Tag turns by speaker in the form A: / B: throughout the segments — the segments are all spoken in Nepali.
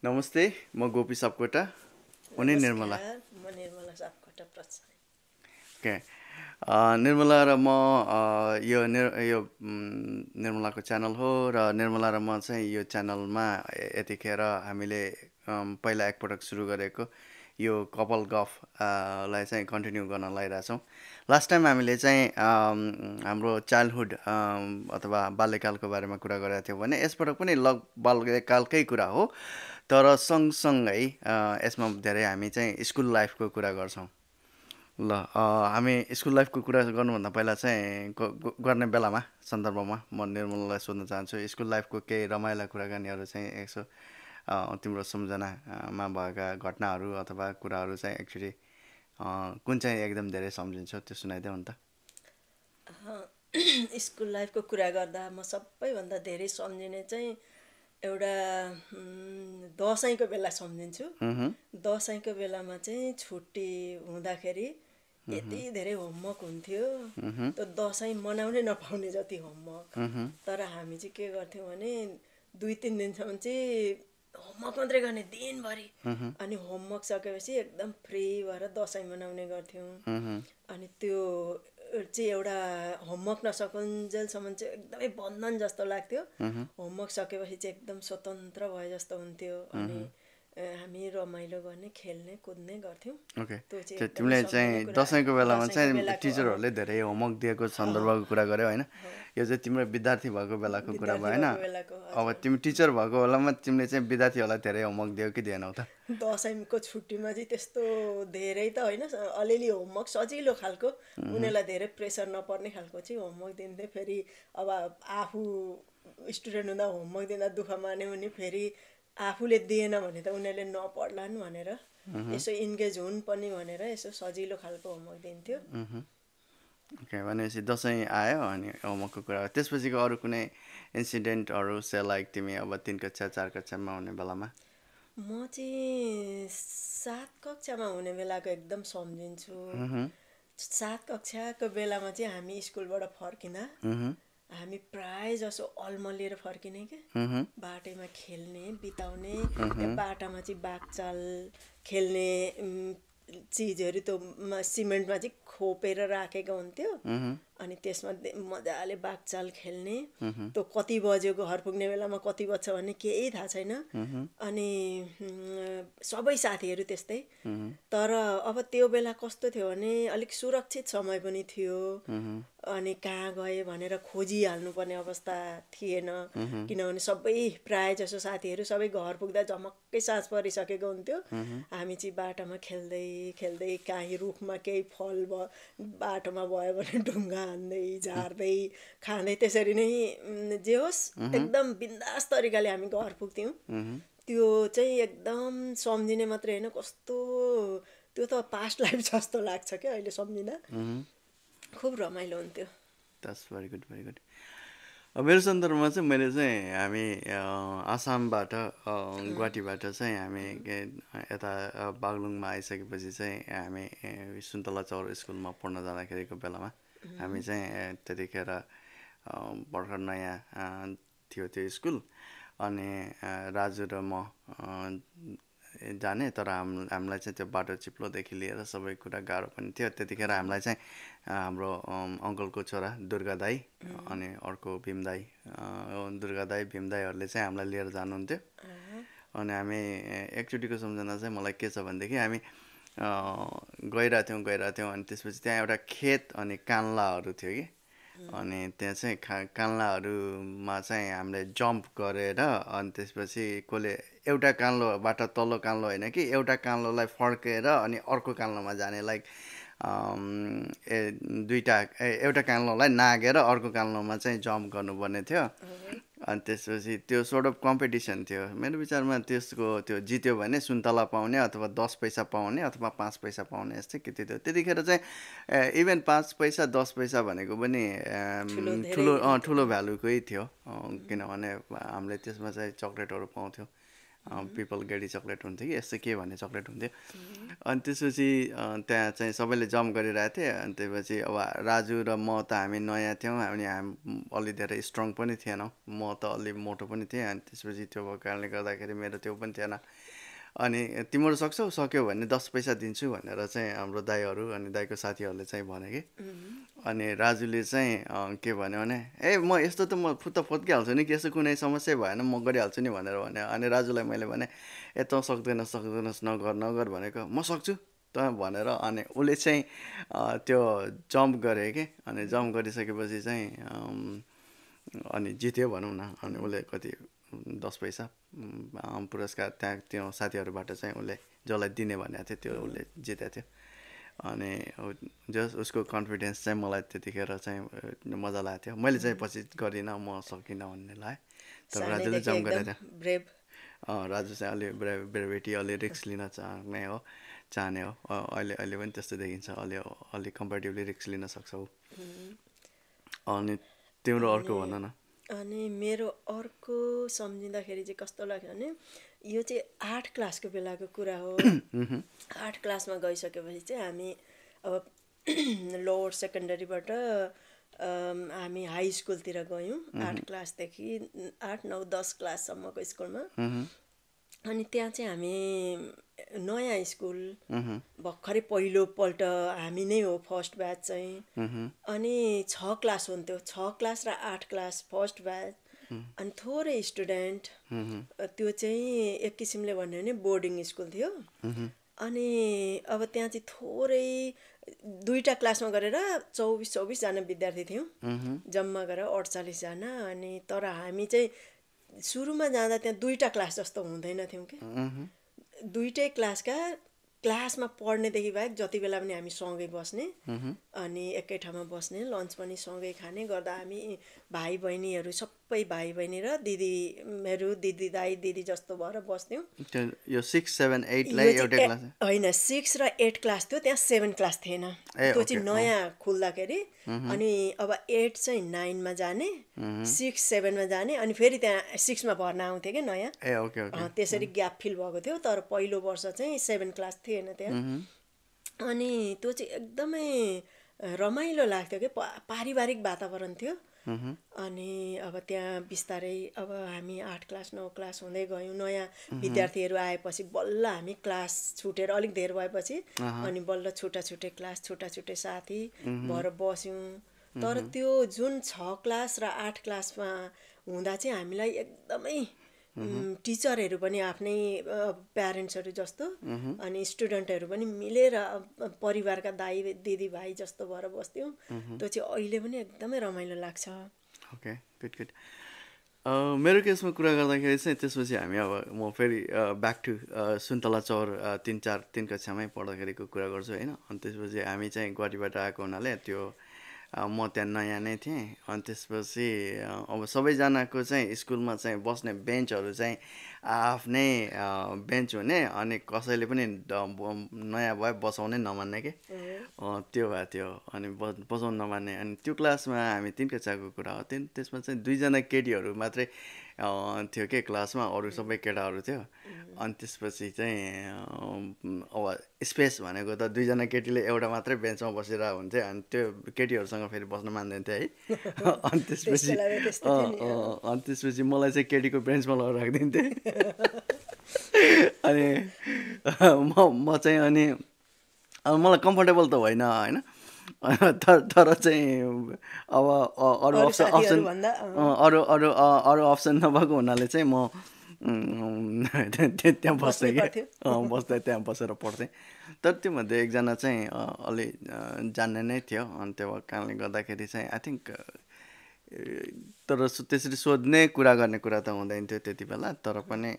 A: नमस्ते म गोपी सापकोटा उनी निर्मला
B: नमस्कार म निर्मला सापकोटा प्रसाद
A: ओके निर्मला र म निर्मलाको च्यानल हो र निर्मला र म चाहिँ यो च्यानलमा यतिखेर हामीले पहिला एकपटक सुरु गरेको यो कपाल गफ लाई चाहिँ कन्टिन्यू गर्न लागिरहेछौँ। लास्ट टाइम हामीले चाहिँ हाम्रो चाइल्डहुड अथवा बाल्यकालको बारेमा कुरा गरेका थियौँ भने यसपटक पनि बाल्यकालकै कुरा हो, तर सँगसँगै यसमा धेरै हामी चाहिँ स्कुल लाइफको कुरा गर्छौँ। ल हामी स्कुल लाइफको कुरा गर्नुभन्दा पहिला चाहिँ गर्ने बेलामा सन्दर्भमा म निर्मललाई सोध्न चाहन्छु, स्कुल लाइफको केही रमाइला कुराकानीहरू चाहिँ यसो तिम्रो सम्झनामा भएका घटनाहरू अथवा कुराहरू चाहिँ एक्चुली कुन चाहिँ एकदम धेरै सम्झिन्छौ त्यो सुनाइदेऊ नि त।
B: स्कुल लाइफको कुरा गर्दा म सबैभन्दा धेरै सम्झिने चाहिँ एउटा दसैँको बेला सम्झिन्छु। दसैँको बेलामा चाहिँ छुट्टी हुँदाखेरि यति धेरै होमवर्क हुन्थ्यो, त्यो दसैँ मनाउनै नपाउने जति होमवर्क। तर हामी चाहिँ के गर्थ्यौँ भने 2-3 दिनसम्म चाहिँ होमवर्क मात्रै गर्ने दिनभरि, अनि होमवर्क सकेपछि एकदम फ्री भएर दसैँ मनाउने गर्थ्यौँ। अनि त्यो चाहिँ एउटा होमवर्क नसकुन्जेलसम्म चाहिँ एकदमै बन्धन जस्तो लाग्थ्यो। होमवर्क सकेपछि चाहिँ एकदम स्वतन्त्र भए जस्तो हुन्थ्यो। अनि हामी रमाइलो गर्ने, खेल्ने, कुद्ने गर्थ्यौँ।
A: ओके,
B: त्यो चाहिँ
A: त्यो
B: एकदमै
A: तिमीले
B: सम्झिने
A: चाहिँ
B: कुरा।
A: दसैँको बेलामा
B: दसैँको
A: चाहिँ
B: बेलाको
A: टिचरहरूले धेरै होमवर्क दिएको सन्दर्भको कुरा गर्यौ होइन, यो चाहिँ तिम्रो विद्यार्थी भएको बेलाको कुरा भयो
B: विद्यार्थी
A: होइन।
B: भएको बेलाको।
A: अब
B: हजुर,
A: तिमी टिचर भएको बेलामा तिमीले चाहिँ विद्यार्थीहरूलाई धेरै होमवर्क दियौ कि दिएनौ त?
B: दसैँको छुट्टीमा चाहिँ त्यस्तो धेरै त होइन, अलिअलि होमवर्क सजिलो खालको, उनीहरूलाई धेरै प्रेसर नपर्ने खालको चाहिँ होमवर्क दिन्थे। फेरि अब आफू स्टुडेन्ट हुँदा होमवर्क दिँदा दुःख मान्यो भने फेरि आफूले दिएन भने त उनीहरूले नपढ्लान् भनेर यसो इन्गेज हुन् पनि भनेर यसो सजिलो खालको होमवर्क दिन्थ्यो।
A: ओके, भनेपछि दसैँ आयो अनि होमवर्कको कुरा, त्यसपछिको अरू कुनै इन्सिडेन्टहरू से लाइक तिमी अब 3 कक्षा 4 कक्षामा हुने बेलामा?
B: म चाहिँ 7 कक्षामा हुने बेलाको एकदम सम्झिन्छु। 7 कक्षाको बेलामा चाहिँ हामी स्कुलबाट फर्किँदा हामी प्राय जसो अलमलिएर फर्किने क्या, बाटैमा खेल्ने बिताउने। त्यहाँ बाटामा चाहिँ बाघचाल खेल्ने चिजहरू त्यो सिमेन्टमा चाहिँ खोपेर राखेको हुन्थ्यो। अनि त्यसमा मजाले बाघचाल खेल्ने। त्यो कति बज्यो घर पुग्ने बेलामा कति बज्छ भन्ने केही थाहा छैन। अनि सबै साथीहरू त्यस्तै। तर अब त्यो बेला कस्तो थियो भने अलिक सुरक्षित समय पनि थियो। अनि कहाँ गए भनेर खोजिहाल्नुपर्ने अवस्था थिएन, किनभने सबै प्राय जसो साथीहरू सबै घर पुग्दा झमक्कै साँझ परिसकेको हुन्थ्यो। हामी चाहिँ बाटोमा खेल्दै खेल्दै काहीँ रुखमा केही फल बाटोमा भयो भने ढुङ्गा हान्दै झार्दै खाँदै त्यसरी नै जे होस् एकदम बिन्दास तरिकाले हामी घर पुग्थ्यौँ। त्यो चाहिँ एकदम सम्झिने मात्रै होइन, कस्तो त्यो त पास्ट लाइफ जस्तो लाग्छ क्या अहिले सम्झिँदा। खुब रमाइलो हुन्थ्यो।
A: That's very good, very good. मेरो सन्दर्भमा चाहिँ मैले चाहिँ हामी आसामबाट गुवाहाटीबाट चाहिँ हामी यता बागलुङमा आइसकेपछि चाहिँ हामी सुन्तला चौर स्कुलमा पढ्न जाँदाखेरिको बेलामा हामी चाहिँ त्यतिखेर भर्खर नयाँ थियो त्यो स्कुल। अनि राजु र म जाने, तर हामीलाई चाहिँ त्यो बाटो चिप्लोदेखि लिएर सबै कुरा गाह्रो पनि थियो। त्यतिखेर हामीलाई चाहिँ हाम्रो अङ्कलको छोरा दुर्गा दाई अनि अर्को भीम दाई, दुर्गा दाई भीम दाईहरूले चाहिँ हामीलाई लिएर जानुहुन्थ्यो। अनि हामी एकचोटिको सम्झना चाहिँ मलाई के छ भनेदेखि हामी गइरहेको थियौँ अनि त्यसपछि त्यहाँ एउटा खेत अनि कान्लाहरू थियो कि, अनि त्यहाँ चाहिँ कान्लाहरूमा चाहिँ हामीले जम्प गरेर अनि त्यसपछि कसले एउटा कान्लोबाट तल्लो कान्लो होइन कि एउटा कान्लोलाई फर्केर अनि अर्को कान्लोमा जाने, लाइक एउटा कान्लोलाई नागेर अर्को कान्लोमा चाहिँ जम्प गर्नुपर्ने थियो। अनि त्यसपछि त्यो सोर्ट अफ कम्पिटिसन थियो। मेरो विचारमा त्यसको त्यो जित्यो भने सुन्तला पाउने अथवा 10 पैसा पाउने अथवा 5 पैसा पाउने यस्तै के थियो। त्यतिखेर चाहिँ इभन 5 पैसा 10 पैसा भनेको पनि ठुलो भ्यालुकै थियो, किनभने हामीले त्यसमा चाहिँ चक्लेटहरू पाउँथ्यौँ पिपल गेडी चक्लेट हुन्थ्यो कि यस्तो के भन्ने चक्लेट हुन्थ्यो अनि त्यसपछि त्यहाँ चाहिँ सबैले जम्प गरिरहेको थिएँ अनि त्यसपछि अब राजु र म त हामी नयाँ थियौँ अनि अलि धेरै स्ट्रङ पनि थिएनौँ म त अलि मोटो पनि थिएँ अनि त्यसपछि त्यो भएको कारणले गर्दाखेरि मेरो त्यो पनि थिएन अनि तिमीहरू सक्छौ सक्यौ भने 10 पैसा दिन्छु भनेर चाहिँ हाम्रो दाईहरू अनि दाईको साथीहरूले चाहिँ भने कि अनि राजुले चाहिँ के भन्यो भने ए म यस्तो त म फुत्त फत्किहाल्छु नि कि यस्तो कुनै समस्या भएन म गरिहाल्छु नि भनेर भन्यो अनि राजुलाई मैले भने ए तँ सक्दैनस् नगर भनेको म सक्छु त भनेर अनि उसले चाहिँ त्यो जम्प गरे कि अनि जम्प गरिसकेपछि चाहिँ अनि जित्यो भनौँ न अनि उसले कति 10 पैसा पुरस्कार त्यहाँ त्यो साथीहरूबाट चाहिँ उसले जसलाई दिने भनेको थियो त्यो उसले जितेको थियो अनि जस्ट उसको कन्फिडेन्स चाहिँ मलाई त्यतिखेर चाहिँ मजा लागेको थियो मैले चाहिँ पछि गरिनँ म सकिनँ भन्ने लाग्यो तर राजुले जम्प गरेको थियो राजु चाहिँ अलि ब्रेभिटी अलि रिस्क लिन चाहने हो अहिले पनि त्यस्तो देखिन्छ अलि कम्पेरिटिभली रिस्क लिन सक्छौ अनि तिम्रो अर्को भन न
B: अनि मेरो अर्को सम्झिँदाखेरि चाहिँ कस्तो लाग्यो भने यो चाहिँ 8 क्लासको बेलाको कुरा हो 8 क्लासमा गइसकेपछि चाहिँ हामी अब लोवर सेकेन्डरीबाट हामी हाई स्कुलतिर गयौँ 8 क्लासदेखि 8, 9, 10 क्लाससम्मको स्कुलमा अनि त्यहाँ चाहिँ हामी नयाँ स्कुल भर्खरै पहिलोपल्ट हामी नै हो फर्स्ट ब्याच चाहिँ अनि 6 क्लास हुन्थ्यो 6 क्लास र 8 क्लास फर्स्ट ब्याच अनि थोरै स्टुडेन्ट त्यो चाहिँ एक किसिमले भन्यो भने बोर्डिङ स्कुल थियो अनि अब त्यहाँ चाहिँ थोरै 2टा क्लासमा गरेर 24 जना विद्यार्थी थियौँ जम्मा गरेर 48 जना अनि तर हामी चाहिँ सुरुमा जाँदा त्यहाँ 2टा क्लास जस्तो हुँदैन थियौँ कि 2टै क्लासमा पढ्नेदेखि बाहेक जति बेला पनि हामी सँगै बस्ने अनि एकै ठाउँमा बस्ने लन्च पनि सँगै खाने गर्दा हामी भाइ बहिनीहरू सबै भाइ बहिनी र दिदीहरू दिदी दाइ दिदी जस्तो भएर बस्थ्यौँ
A: यो 6, 7, 8 लाई एउटै क्लास
B: होइन 6 र 8 क्लास थियो त्यहाँ 7 क्लास थिएन त्यो चाहिँ नयाँ खुल्दाखेरि अनि अब 8 चाहिँ 9 मा जाने 6, 7 मा जाने अनि फेरि त्यहाँ 6 मा भर्ना आउँथ्यो कि नयाँ त्यसरी ग्याप फिल भएको थियो तर पहिलो वर्ष चाहिँ 7 क्लास थिएन त्यहाँ अनि त्यो चाहिँ एकदमै रमाइलो लाग्थ्यो कि पारिवारिक वातावरण थियो अनि अब त्यहाँ बिस्तारै अब हामी 8 क्लास 9 क्लास हुँदै गयौँ नयाँ विद्यार्थीहरू आएपछि बल्ल हामी क्लास छुटेर अलिक धेर भएपछि अनि बल्ल छुट्टै क्लास छुट्टै साथी भएर बस्यौँ तर त्यो जुन 6 क्लास र 8 क्लासमा हुँदा चाहिँ हामीलाई एकदमै टिचरहरू पनि आफ्नै प्यारेन्ट्सहरू जस्तो अनि स्टुडेन्टहरू पनि मिलेर परिवारका दाइ दिदी भाइ जस्तो भएर बस्थ्यौँ त्यो चाहिँ अहिले पनि एकदमै रमाइलो लाग्छ
A: ओके गुड मेरो केसमा कुरा गर्दाखेरि चाहिँ त्यसपछि हामी अब म फेरि ब्याक टु सुन्तला चौर 3 कक्षामै पढ्दाखेरिको कुरा गर्छु होइन अनि त्यसपछि हामी चाहिँ गुवाहाटीबाट आएको हुनाले त्यो म त्यहाँ नयाँ नै थिएँ अनि त्यसपछि अब सबैजनाको चाहिँ स्कुलमा चाहिँ बस्ने बेन्चहरू चाहिँ आफ्नै बेन्च हुने अनि कसैले पनि नयाँ भए बसाउनै नमान्ने के त्यो भएको थियो अनि बसाउनु नमान्ने अनि त्यो क्लासमा हामी 3 कक्षाको कुरा हो त्यसमा चाहिँ 2 जना केटीहरू मात्रै थियो के क्लासमा अरू सबै केटाहरू थियो अनि त्यसपछि चाहिँ अब स्पेस भनेको त 2 जना केटीले एउटा मात्रै बेन्चमा बसेर हुन्थ्यो अनि त्यो केटीहरूसँग फेरि बस्न मान्दैन थियो है अनि त्यसपछि मलाई चाहिँ केटीको बेन्चमा लगेर राखिदिन्थ्यो अनि म चाहिँ अनि मलाई कम्फर्टेबल त होइन तर चाहिँ अब अरू अप्सन नभएको हुनाले चाहिँ म त्यहाँ बस्थेँ कि त्यहाँ बसेर पढ्थेँ तर त्योमध्ये एकजना चाहिँ अलि जान्ने नै थियो अनि त्यो कारणले गर्दाखेरि चाहिँ आई थिङ्क तर त्यसरी सोध्ने कुरा गर्ने कुरा त हुँदैन थियो त्यति बेला तर पनि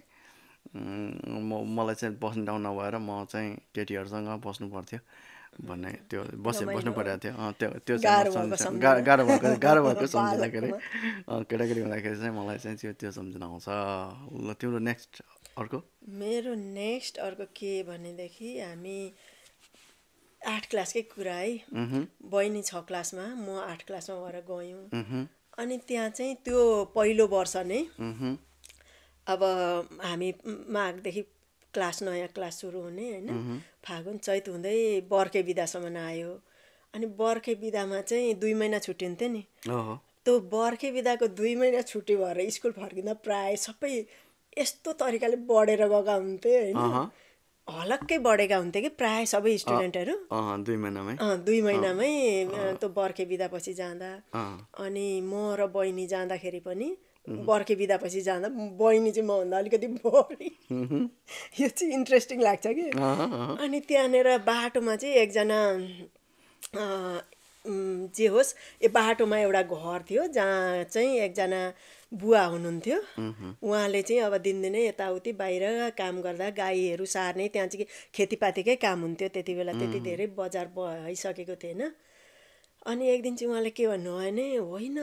A: मलाई चाहिँ बस्ने ठाउँ नभएर म चाहिँ केटीहरूसँग बस्नु पर्थ्यो भन्ने त्यो बस्नु परेको थियो त्यो गाह्रो भएको सम्झिँदाखेरि केटाकेटी हुँदाखेरि चाहिँ मलाई चाहिँ त्यो सम्झना आउँछ ल तिम्रो नेक्स्ट अर्को
B: मेरो नेक्स्ट अर्को के भनेदेखि हामी 8 क्लासकै कुरा है बहिनी 6 क्लासमा म 8 क्लासमा भएर गयौँ अनि त्यहाँ चाहिँ त्यो पहिलो वर्ष नै अब हामी माघदेखि क्लास नयाँ क्लास सुरु हुने होइन फागुन चैत हुँदै बर्खे बिदासम्म आयो अनि बर्खे बिदामा चाहिँ 2 महिना छुट्टिन्थ्यो नि
A: ओहो
B: त्यो बर्खे बिदाको 2 महिना छुट्टी भएर स्कुल फर्किँदा प्राय सबै यस्तो तरिकाले बढेर गएका हुन्थे होइन हलक्कै बढेका हुन्थे कि प्राय सबै स्टुडेन्टहरू
A: 2 महिनामै
B: 2 महिनामै त्यो बर्खे बिदापछि जाँदा अनि म र बहिनी जाँदाखेरि पनि बर्खे बिदापछि जाँदा बहिनी चाहिँ मभन्दा अलिकति बढी यो चाहिँ इन्ट्रेस्टिङ लाग्छ कि अनि त्यहाँनिर बाटोमा चाहिँ एकजना जे होस् यो बाटोमा एउटा घर थियो जहाँ चाहिँ एकजना बुवा हुनुहुन्थ्यो उहाँले चाहिँ अब दिनदिनै यताउति बाहिर काम गर्दा गाईहरू सार्ने त्यहाँ चाहिँ खेतीपातीकै काम हुन्थ्यो त्यति बेला त्यति धेरै बजार भइसकेको थिएन अनि एक दिन चाहिँ उहाँले के भन्नुभयो भने होइन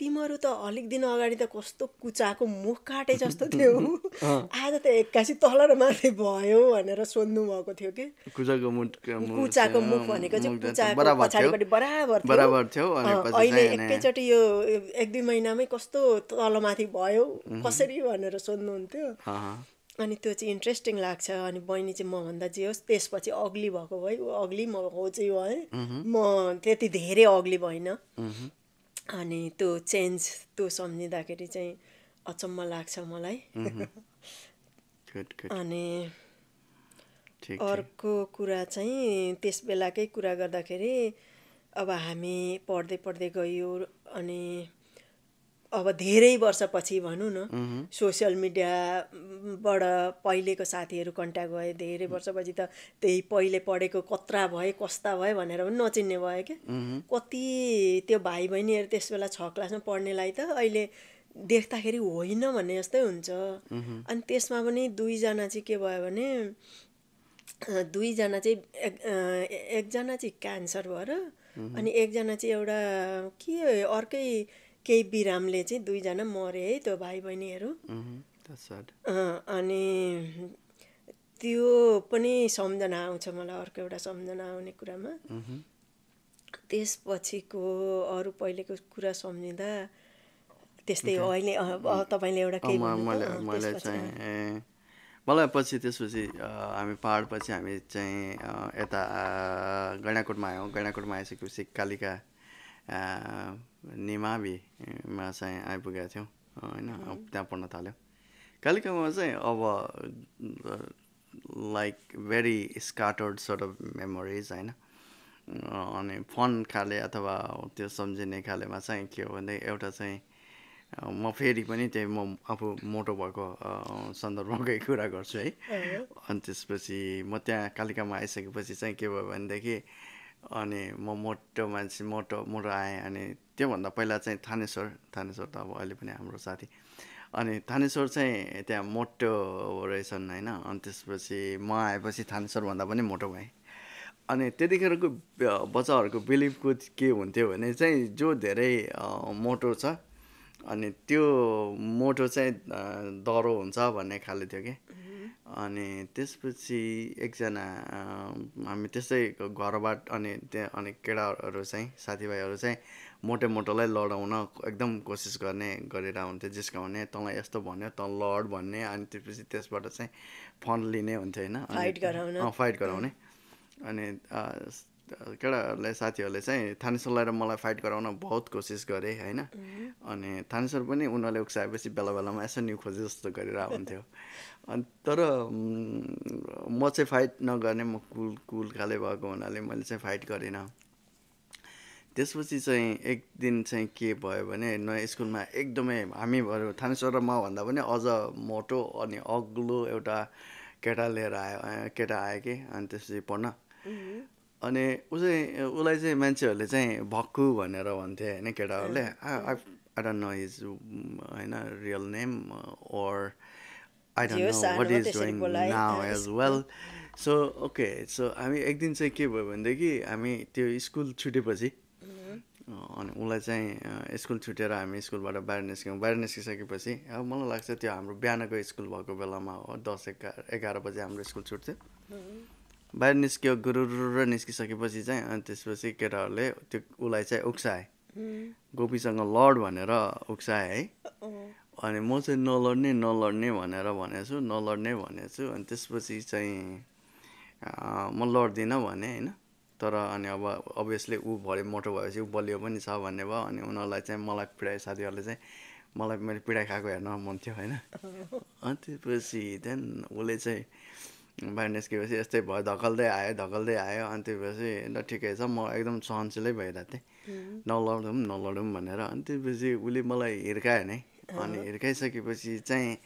B: तिमीहरू त अलिक दिन अगाडि त कस्तो कुचाको मुख काटे जस्तो थियो आज त एक्कासी तल र माथि भयो भनेर सोध्नु भएको थियो कि कुचाको मुख भनेको चाहिँ कुचाको पछाडिपट्टि बराबर थियो अहिले एकैचोटि यो 1-2 महिनामै कस्तो तलमाथि भयो कसरी भनेर सोध्नुहुन्थ्यो अनि त्यो चाहिँ इन्ट्रेस्टिङ लाग्छ अनि बहिनी चाहिँ मभन्दा जे होस् त्यसपछि अग्ली भएको भए अग्ली म हो चाहिँ भएँ म त्यति धेरै अग्ली भइनँ अनि त्यो चेन्ज त्यो सम्झिँदाखेरि चाहिँ अचम्म लाग्छ मलाई अनि अर्को कुरा चाहिँ त्यस बेलाकै कुरा गर्दाखेरि अब हामी पढ्दै पढ्दै गयो अनि अब धेरै वर्षपछि भनौँ न सोसियल मिडियाबाट पहिलेको साथीहरू कन्ट्याक्ट भए धेरै वर्षपछि त त्यही पहिले पढेको कत्रा भए कस्ता भए भनेर पनि नचिन्ने भयो क्या कति त्यो भाइ बहिनीहरू त्यस बेला 6 क्लासमा पढ्नेलाई त अहिले देख्दाखेरि होइन भन्ने जस्तै हुन्छ अनि त्यसमा पनि 2 जना चाहिँ के भयो भने 2 जना चाहिँ एकजना चाहिँ क्यान्सर भएर अनि एकजना चाहिँ एउटा के अर्कै केही बिरामले चाहिँ 2 जना मरे है त्यो भाइ बहिनीहरू अनि त्यो पनि सम्झना आउँछ मलाई अर्को एउटा सम्झना आउने कुरामा त्यसपछिको अरू पहिलेको कुरा सम्झिँदा त्यस्तै हो अहिले तपाईँले एउटा केही
A: मलाई पछि त्यसपछि हामी पहाडपछि हामी चाहिँ यता गैँडाकोटमा आयौँ गैँडाकोटमा आइसकेपछि कालिका निमाविमा चाहिँ आइपुगेका थियौँ होइन त्यहाँ पढ्न थाल्यौँ कालिकामा चाहिँ अब like very scattered sort of memories होइन अनि फन खाले अथवा त्यो सम्झिने खालेमा चाहिँ के हो भने एउटा चाहिँ म फेरि पनि त्यही म आफू मोटो भएको सन्दर्भकै कुरा गर्छु है अनि त्यसपछि म त्यहाँ कालिकामा आइसकेपछि चाहिँ के भयो भनेदेखि अनि म मोटो मान्छे मोटो आएँ अनि त्योभन्दा पहिला चाहिँ थानेश्वर त अब अहिले पनि हाम्रो साथी अनि थानेश्वर चाहिँ त्यहाँ मोटो रहेछन् होइन अनि त्यसपछि म आएपछि थानेश्वर भन्दा पनि मोटो भएँ अनि त्यतिखेरको बच्चाहरूको बिलिभको के हुन्थ्यो भने चाहिँ जो धेरै मोटो छ अनि त्यो मोटो चाहिँ दह्रो हुन्छ भन्ने खाले थियो कि अनि त्यसपछि एकजना हामी त्यस्तै घरबाट अनि त्यहाँ अनि केटाहरू चाहिँ साथीभाइहरू चाहिँ मोटोलाई लडाउन एकदम कोसिस गरेर हुन्थ्यो जिस्काउने तँलाई यस्तो भन्यो तँ लड भन्ने अनि त्यसपछि त्यसबाट चाहिँ फन लिने हुन्थ्यो होइन फाइट गराउने अनि केटाहरूलाई साथीहरूले चाहिँ थानेश्वरलाई र मलाई फाइट गराउन बहुत कोसिस गरे होइन अनि थानेश्वर पनि उनीहरूले उक्साएपछि बेला बेलामा यसो न्यु खोजे जस्तो गरेर हुन्थ्यो अनि तर म चाहिँ फाइट नगर्ने म कुल खाले भएको हुनाले मैले चाहिँ फाइट गरिनँ त्यसपछि चाहिँ एक दिन चाहिँ के भयो भने नयाँ स्कुलमा एकदमै हामीहरू थानेश्वर र म भन्दा पनि अझ मोटो अनि अग्लो एउटा केटा लिएर आयो कि अनि त्यसपछि पढ्न अनि उसलाई चाहिँ मान्छेहरूले चाहिँ भक्कु भनेर भन्थे होइन केटाहरूले आई डोन्ट नो हिज होइन real name or I don't know what is doing now as well so okay so हामी एक दिन चाहिँ के भयो भनेदेखि हामी त्यो स्कुल छुटेपछि अनि उसलाई चाहिँ स्कुल छुटेर हामी स्कुलबाट बाहिर निस्किसकेपछि अब मलाई लाग्छ त्यो हाम्रो बिहानको स्कुल भएको बेलामा हो 10-11 बजे हाम्रो स्कुल छुट्थ्यो बाहिर निस्क्यो गुरुर निस्किसकेपछि चाहिँ अनि त्यसपछि केटाहरूले त्यो उसलाई चाहिँ उक्साए गोपीसँग लड भनेर उक्साए है अनि म चाहिँ नलड्ने भनेर भनेको छु, नलड्ने भनेको छु। अनि त्यसपछि चाहिँ म लड्दिनँ भने होइन। तर अनि अब अभियसली ऊ भरे मोटो भएपछि ऊ बलियो पनि छ भन्ने भयो। अनि उनीहरूलाई चाहिँ मलाई पिडाए, साथीहरूले चाहिँ मलाई मैले पिडाइ खाएको हेर्न मन थियो होइन। अनि त्यसपछि त्यहाँदेखि उसले चाहिँ बाहिर निस्केपछि यस्तै भयो, धकल्दै आयो। अनि त्यसपछि ल ठिकै छ, म एकदम सहनशीलै भइरहेको थिएँ, नलडौँ भनेर। अनि त्यसपछि उसले मलाई हिर्कायो नै। अनि हिर्काइसकेपछि चाहिँ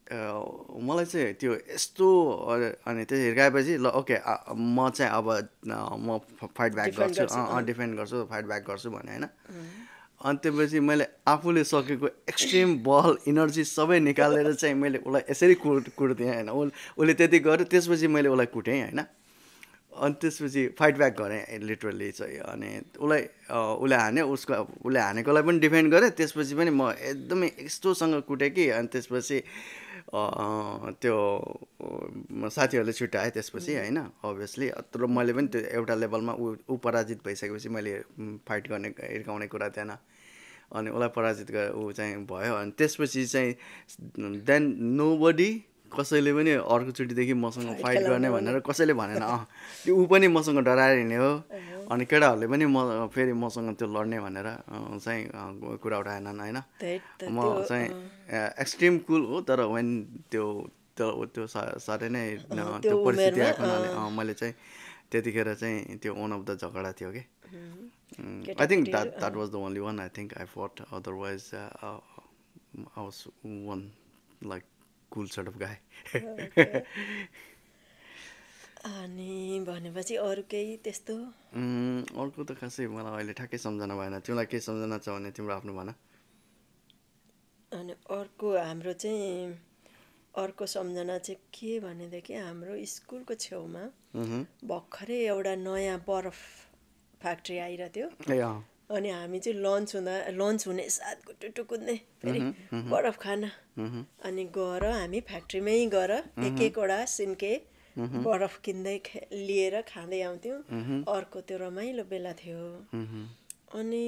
A: मलाई चाहिँ त्यो यस्तो, अनि त्यो हिर्काएपछि ल ओके म चाहिँ अब म फाइट ब्याक गर्छु, डिफेन्ड गर्छु, फाइट ब्याक गर्छु भने होइन। अनि त्यसपछि मैले आफूले सकेको एक्सट्रिम बल इनर्जी सबै निकालेर चाहिँ मैले उसलाई यसरी कुट्दिएँ होइन। उसले त्यति गर्यो, त्यसपछि मैले उसलाई कुटेँ होइन। अनि त्यसपछि फाइट ब्याक गरेँ लिटरली चाहिँ। अनि उसले हान्यो, उसले हानेकोलाई पनि डिफेन्ड गरेँ। त्यसपछि पनि म एकदमै यस्तोसँग कुटेँ कि अनि त्यसपछि त्यो साथीहरूले छुट्याएँ त्यसपछि होइन अभियसली। तर मैले पनि त्यो एउटा लेभलमा ऊ पराजित भइसकेपछि मैले फाइट गर्ने हिर्काउने कुरा थिएन। अनि उसलाई पराजित गरेर ऊ चाहिँ भयो। अनि त्यसपछि चाहिँ देन नोबडी, कसैले पनि अर्कोचोटिदेखि मसँग फाइट गर्ने भनेर कसैले भनेन। त्यो ऊ पनि मसँग डराएर हिँड्ने हो। अनि केटाहरूले पनि फेरि मसँग त्यो लड्ने भनेर चाहिँ कुरा उठाएनन् होइन। म चाहिँ एक्सट्रिम कुल हो, तर वेन त्यो साह्रै नै त्यो परिस्थिति आएको हुनाले मैले चाहिँ त्यतिखेर चाहिँ त्यो वान अफ द झगडा थियो कि। I think that was the only one I think I fought. Otherwise, I was one like cool sort of guy.
B: अनि भनेपछि अरू केही त्यस्तो?
A: अर्को त खासै मलाई अहिले ठ्याक्कै सम्झना भएन। तिमीलाई केही सम्झना छ भने तिम्रो आफ्नो भन।
B: अनि अर्को हाम्रो चाहिँ अर्को सम्झना चाहिँ के भनेदेखि हाम्रो स्कुलको छेउमा भर्खरै एउटा नयाँ बरफ फ्याक्ट्री आइरहेको थियो। अनि हामी चाहिँ लन्च हुने साथ गुटुटु कुद्ने फेरि बरफ खान। अनि गएर हामी फ्याक्ट्रीमै गएर एकवटा सिन्के बरफ किन्दै लिएर खाँदै आउँथ्यौँ। अर्को त्यो रमाइलो बेला थियो। अनि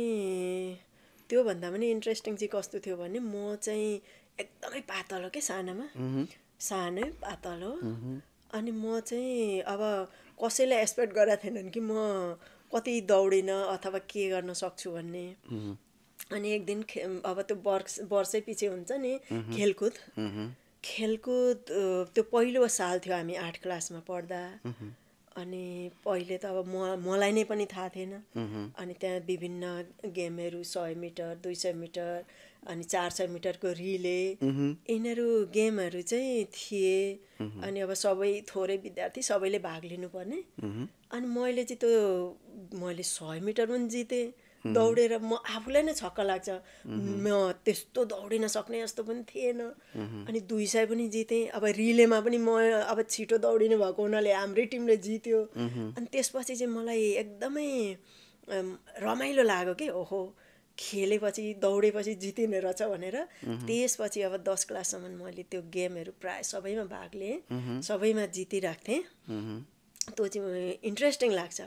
B: त्योभन्दा पनि इन्ट्रेस्टिङ चाहिँ कस्तो थियो भने म चाहिँ एकदमै पातलो के सानोमा, सानै पातलो। अनि म चाहिँ अब कसैले एक्सपेक्ट गरेका थिएनन् कि म कति दौडिन अथवा के गर्न सक्छु भन्ने। अनि एक दिन अब त्यो वर्षै पछि हुन्छ नि खेलकुद त्यो पहिलो साल थियो हामी 8 क्लासमा पढ्दा। अनि पहिले त अब मलाई नै पनि थाहा थिएन। अनि त्यहाँ विभिन्न गेमहरू 100 मिटर, 200 मिटर, अनि 400 मिटरको रिले, यिनीहरू गेमहरू चाहिँ थिए। अनि अब सबै थोरै विद्यार्थी सबैले भाग लिनुपर्ने। अनि मैले चाहिँ त्यो 100 मिटर पनि जितेँ दौडेर। म आफूलाई नै छक्क लाग्छ, म त्यस्तो दौडिन सक्ने जस्तो पनि थिएन। अनि 200 पनि जितेँ। अब रिलेमा पनि म अब छिटो दौडिने भएको हुनाले हाम्रै टिमले जित्यो। अनि त्यसपछि चाहिँ मलाई एकदमै रमाइलो लाग्यो कि ओहो खेलेपछि दौडेपछि जितिने रहेछ भनेर। त्यसपछि अब 10 क्लाससम्म मैले त्यो गेमहरू प्रायः सबैमा भाग लिएँ, सबैमा जितिरहेको थिएँ। त्यो चाहिँ इन्ट्रेस्टिङ लाग्छ।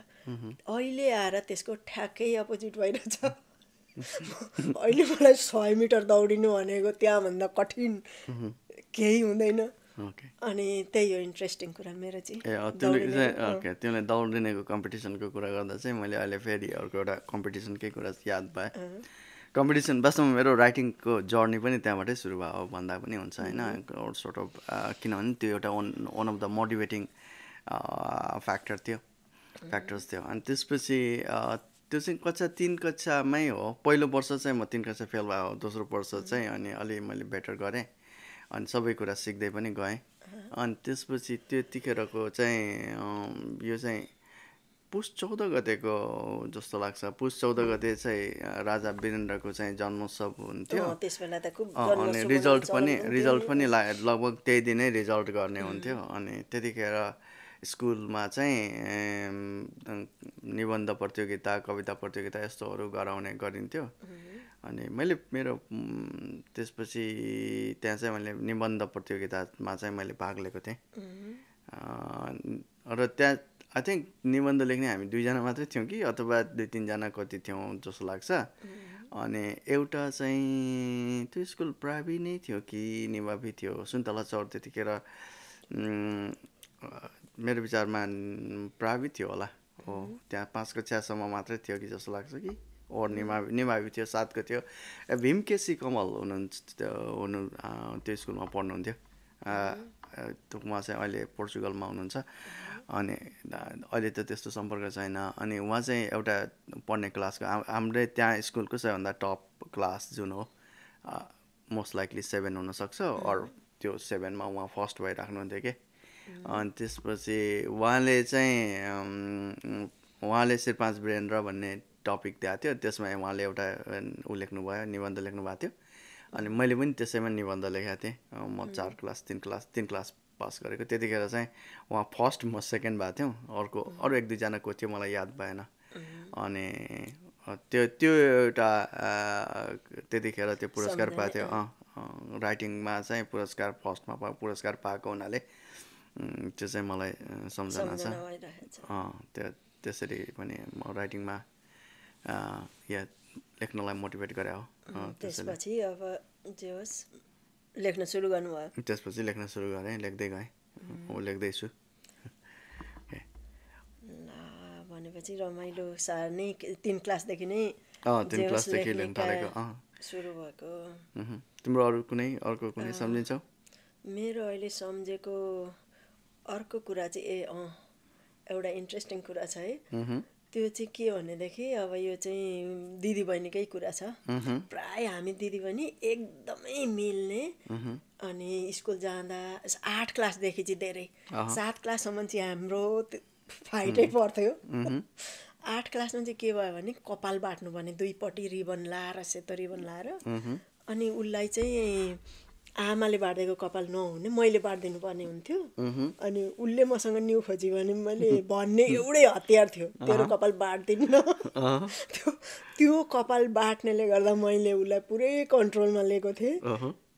B: अहिले आएर त्यसको ठ्याक्कै अपोजिट भइरहेछ। अहिले मलाई 100 मिटर दौडिनु भनेको त्यहाँभन्दा कठिन केही हुँदैन। अनि त्यही हो इन्ट्रेस्टिङ कुरा मेरो चाहिँ।
A: तिमीले दौडिनेको कम्पिटिसनको कुरा गर्दा चाहिँ मैले अहिले फेरि अर्को एउटा कम्पिटिसनकै कुरा याद भए। कम्पिटिसन वास्तवमा मेरो राइटिङको जर्नी पनि त्यहाँबाटै सुरु भयो भन्दा पनि हुन्छ होइन। सोर्ट अफ किनभने त्यो एउटा one of the motivating factors थियो। अनि त्यसपछि त्यो चाहिँ कक्षा 3 कक्षामै हो। पहिलो वर्ष चाहिँ म 3 कक्षा फेल भयो, दोस्रो वर्ष चाहिँ अनि अलि मैले बेटर गरेँ। अनि सबै कुरा सिक्दै पनि गएँ। अनि त्यसपछि त्यतिखेरको चाहिँ यो चाहिँ पुस 14 गतेको जस्तो लाग्छ। पुस 14 गते चाहिँ राजा वीरेन्द्रको चाहिँ जन्मोत्सव हुन्थ्यो। अनि रिजल्ट पनि लगभग त्यही दिनै रिजल्ट गर्ने हुन्थ्यो। अनि त्यतिखेर स्कुलमा चाहिँ निबन्ध प्रतियोगिता, कविता प्रतियोगिता यस्तोहरू गराउने गरिन्थ्यो। अनि मेरो त्यसपछि त्यहाँ चाहिँ मैले निबन्ध प्रतियोगितामा चाहिँ मैले भाग लिएको थिएँ। र त्यहाँ आई थिङ्क निबन्ध लेख्ने हामी 2 जना मात्रै थियौँ कि अथवा 2-3 जना कति थियौँ जस्तो लाग्छ। अनि एउटा चाहिँ त्यो स्कुल प्राइभेट नै थियो कि निमावि थियो, सुन्तला चौर त्यतिखेर मेरो विचारमा प्राइभेट थियो होला हो। त्यहाँ 5 कक्षासम्म मात्रै थियो कि जस्तो लाग्छ कि निमावि थियो 7 को थियो। भीम केसी कमल त्यो स्कुलमा पढ्नुहुन्थ्यो। उहाँ चाहिँ अहिले पोर्चुगलमा हुनुहुन्छ। अनि अहिले त त्यस्तो सम्पर्क छैन। अनि उहाँ चाहिँ एउटा पढ्ने क्लासको हाम्रै त्यहाँ स्कुलको सबैभन्दा टप क्लास जुन हो, मोस्ट लाइकली 7 हुनसक्छ, अरू त्यो 7मा उहाँ फर्स्ट भइराख्नुहुन्थ्यो कि। अनि त्यसपछि उहाँले श्रीपाँच वीरेन्द्र भन्ने टपिक दिएको थियो, त्यसमा उहाँले एउटा लेख्नुभयो, निबन्ध लेख्नुभएको थियो। अनि मैले पनि त्यसैमा निबन्ध लेखेको थिएँ। म 3 क्लास पास गरेको त्यतिखेर चाहिँ उहाँ फर्स्ट, म सेकेन्ड भएको थियौँ। अरू 1-2जना को थियो मलाई याद भएन। अनि त्यो एउटा त्यतिखेर त्यो पुरस्कार पाएको थियो। राइटिङमा चाहिँ फर्स्टमा पुरस्कार पाएको हुनाले त्यो चाहिँ मलाई सम्झना छ। त्यसरी पनि म राइटिङमा लेख्नलाई मोटिभेट गरे हो।
B: त्यसपछि अब जे होस् लेख्न सुरु गर्नुभयो।
A: त्यसपछि लेख्न सुरु गरेँ, लेख्दै गएँ, लेख्दैछु।
B: भनेपछि रमाइलो सार नै 3 क्लासदेखि नै
A: 3 क्लासदेखि लेख्न थालेको
B: सुरु भएको।
A: तिम्रो अर्को कुनै सम्झिन्छौ?
B: मेरो अहिले सम्झेको अर्को कुरा चाहिँ एउटा इन्ट्रेस्टिङ कुरा छ है। त्यो चाहिँ के भनेदेखि अब यो चाहिँ दिदीबहिनीकै कुरा छ। प्राय हामी दिदीबहिनी एकदमै मिल्ने। अनि स्कुल जाँदा 8 क्लासदेखि चाहिँ धेरै 7 क्लाससम्म चाहिँ हाम्रो फाइटै पर्थ्यो। 8 क्लासमा चाहिँ के भयो भने कपाल बाट्नु भने 2पट्टि रिबन लाएर, सेतो रिबन लाएर, अनि उसलाई चाहिँ आमाले बाँडिदिएको कपाल नहुने मैले बाँडिदिनु पर्ने हुन्थ्यो। अनि उसले मसँग न्यु खोज्यो भने मैले भन्ने एउटै हतियार थियो, तेरो कपाल बाँड्दिनँ। त्यो कपाल बाट्नेले गर्दा मैले उसलाई पुरै कन्ट्रोलमा लिएको थिएँ।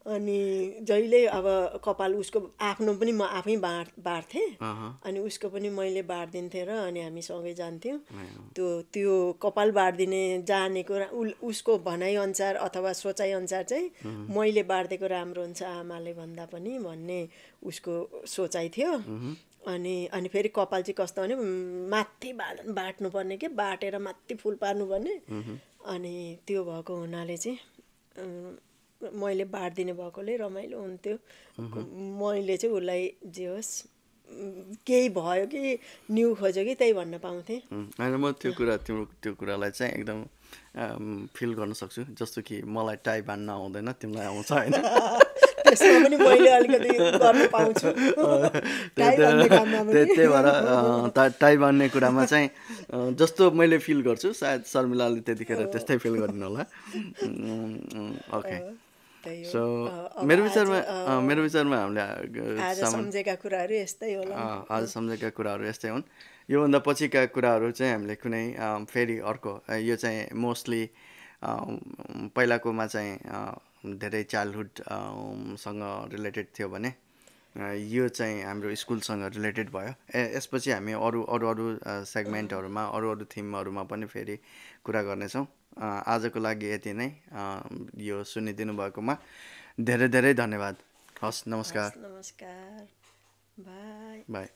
B: अनि जहिले अब कपाल उसको आफ्नो पनि म आफै बाँड्थेँ, अनि उसको पनि मैले बाँडिदिन्थेँ र अनि हामी सँगै जान्थ्यौँ। त्यो कपाल बाँडिदिने जानेको उसको भनाइअनुसार अथवा सोचाइअनुसार चाहिँ मैले बाँडिदिएको राम्रो हुन्छ आमाले भन्दा पनि भन्ने उसको सोचाइ थियो। अनि फेरि कपाल चाहिँ कस्तो भने माथि बाट्नुपर्ने के, बाटेर माथि फुल पार्नुपर्ने। अनि त्यो भएको हुनाले चाहिँ मैले बाँडिदिने भएकोले रमाइलो हुन्थ्यो। मैले चाहिँ उसलाई जे होस् केही भयो कि न्यु खोज्यो कि त्यही भन्न पाउँथेँ।
A: होइन, म त्यो कुरालाई चाहिँ एकदम फिल गर्न सक्छु। जस्तो कि मलाई टाई बाँध्न आउँदैन, तिमीलाई आउँछ होइन?
B: त्यसमा पनि मैले अलिकति गर्न पाउँछु।
A: त्यही भएर टाई बाँध्ने कुरामा चाहिँ जस्तो मैले फिल गर्छु, सायद शर्मिलाले त्यतिखेर त्यस्तै फिल गर्नु होला। ओके, सो मेरो विचारमा हामीले
B: आज सम्झेका कुराहरू यस्तै होला।
A: आज सम्झेका कुराहरू यस्तै हुन्। योभन्दा पछिका कुराहरू चाहिँ हामीले कुनै फेरि अर्को, यो चाहिँ मोस्टली पहिलाकोमा चाहिँ धेरै चाइल्डहुड सँग रिलेटेड थियो भने यो चाहिँ हाम्रो स्कुलसँग रिलेटेड भयो। यसपछि हामी अरू सेगमेन्टहरूमा अरू थिमहरूमा पनि फेरि कुरा गर्नेछौँ। आजको लागि यति नै। यो सुनिदिनु भएकोमा धेरै धेरै धन्यवाद। हस्, नमस्कार।
B: नमस्कार, बाई।